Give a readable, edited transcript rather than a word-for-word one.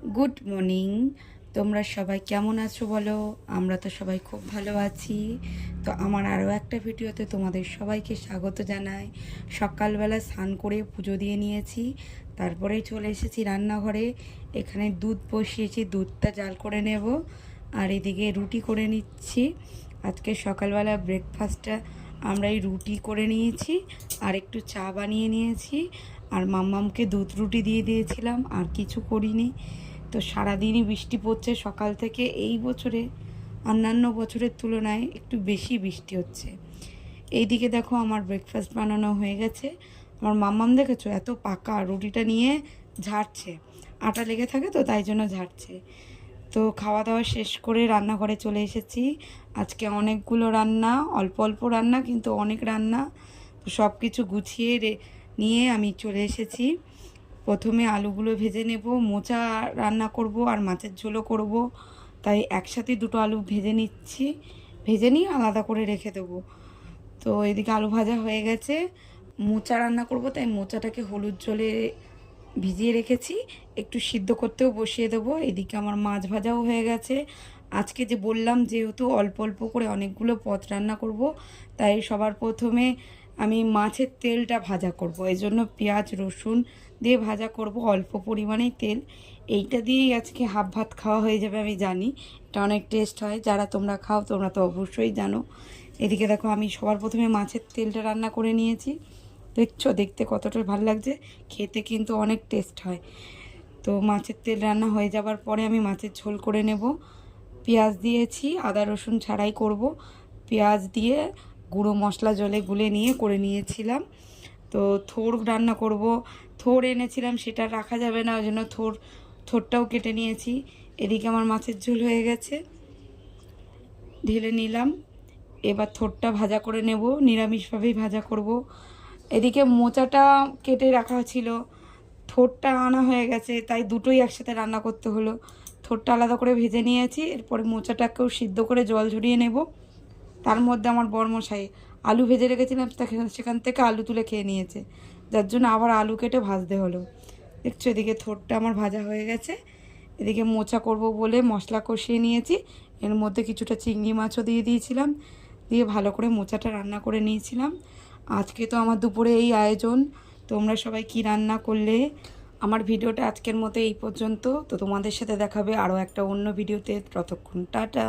Good morning. তোমরা সবাই কেমন আছো বলো? আমরা তো সবাই খুব ভালো আছি। তো আমার আরও একটা ভিডিওতে তোমাদের সবাইকে স্বাগত জানাই। সকালবেলা স্নান করে পুজো দিয়ে নিয়েছি, তারপরেই চলে এসেছি রান্নাঘরে। এখানে দুধ বসিয়েছি, দুধটা জাল করে নেব, আর এদিকে রুটি করে নিচ্ছি। আজকে সকালবেলা ব্রেকফাস্টটা আমরা এই রুটি করে নিয়েছি, আর একটু চা বানিয়ে নিয়েছি, আর মাম্মামকে দুধ রুটি দিয়ে দিয়েছিলাম, আর কিছু করিনি। তো সারাদিনই বৃষ্টি পড়ছে সকাল থেকে। এই বছরে অন্যান্য বছরের তুলনায় একটু বেশি বৃষ্টি হচ্ছে। এইদিকে দেখো আমার ব্রেকফাস্ট বানানো হয়ে গেছে। আমার মাম্মাম দেখেছো এত পাকা রুটিটা নিয়ে ঝাড়ছে, আটা লেগে থাকে তো তাই জন্য ঝাড়ছে। তো খাওয়া দাওয়া শেষ করে রান্নাঘরে চলে এসেছি। আজকে অনেকগুলো রান্না, অল্প অল্প রান্না কিন্তু অনেক রান্না। তো সব কিছু গুছিয়ে নিয়ে আমি চলে এসেছি। প্রথমে আলুগুলো ভেজে নেব, মোচা রান্না করব আর মাছের ঝোলও করব, তাই একসাথে দুটো আলু ভেজে নিচ্ছি। ভেজে নিয়ে আলাদা করে রেখে দেবো। তো এদিকে আলু ভাজা হয়ে গেছে, মোচা রান্না করব তাই মোচাটাকে হলুদ জলে ভিজিয়ে রেখেছি, একটু সিদ্ধ করতেও বসিয়ে দেবো। এদিকে আমার মাছ ভাজাও হয়ে গেছে। আজকে যে বললাম যেহেতু অল্প অল্প করে অনেকগুলো পদ রান্না করব, তাই সবার প্রথমে আমি মাছের তেলটা ভাজা করব। এই জন্য পেঁয়াজ রসুন দিয়ে ভাজা করব, অল্প পরিমাণেই তেল। এইটা দিয়েই আজকে হাফ ভাত খাওয়া হয়ে যাবে, আমি জানি এটা অনেক টেস্ট হয়। যারা তোমরা খাও তোমরা তো অবশ্যই জানো। এদিকে দেখো আমি সবার প্রথমে মাছের তেলটা রান্না করে নিয়েছি। দেখছো দেখতে কতটা ভালো লাগছে, খেতে কিন্তু অনেক টেস্ট হয়। তো মাছের তেল রান্না হয়ে যাবার পরে আমি মাছের ঝোল করে নেব। পেঁয়াজ দিয়েছি, আদা রসুন ছাড়াই করব। পেঁয়াজ দিয়ে গুঁড়ো মশলা জলে গুলে নিয়ে করে নিয়েছিলাম। তো থোড় রান্না করব, থোড় এনেছিলাম, সেটা রাখা যাবে না, ওই জন্য থোড়টাও কেটে নিয়েছি। এদিকে আমার মাছের ঝোল হয়ে গেছে, ঢেলে নিলাম। এবার থোড়টা ভাজা করে নেব, নিরামিষভাবেই ভাজা করব। এদিকে মোচাটা কেটে রাখা ছিল, থোড়টা আনা হয়ে গেছে, তাই দুটোই একসাথে রান্না করতে হলো। থোড়টা আলাদা করে ভেজে নিয়েছি, এরপরে মোচাটাকেও সিদ্ধ করে জল ঝরিয়ে নেব। তার মধ্যে আমার বরমশাই আলু ভেজে রেখেছিলাম, সেখান থেকে আলু তুলে খেয়ে নিয়েছে, যার জন্য আবার আলু কেটে ভাজতে হলো। দেখছো এদিকে থোড়টা আমার ভাজা হয়ে গেছে। এদিকে মোচা করব বলে মশলা কষিয়ে নিয়েছি, এর মধ্যে কিছুটা চিংড়ি মাছও দিয়ে দিয়েছিলাম, দিয়ে ভালো করে মোচাটা রান্না করে নিয়েছিলাম। আজকে তো আমার দুপুরে এই আয়োজন। তোমরা সবাই কি রান্না করলে? আমার ভিডিওটা আজকের মতো এই পর্যন্ত। তো তোমাদের সাথে দেখাবে আরও একটা অন্য ভিডিওতে। ততক্ষণ টাটা।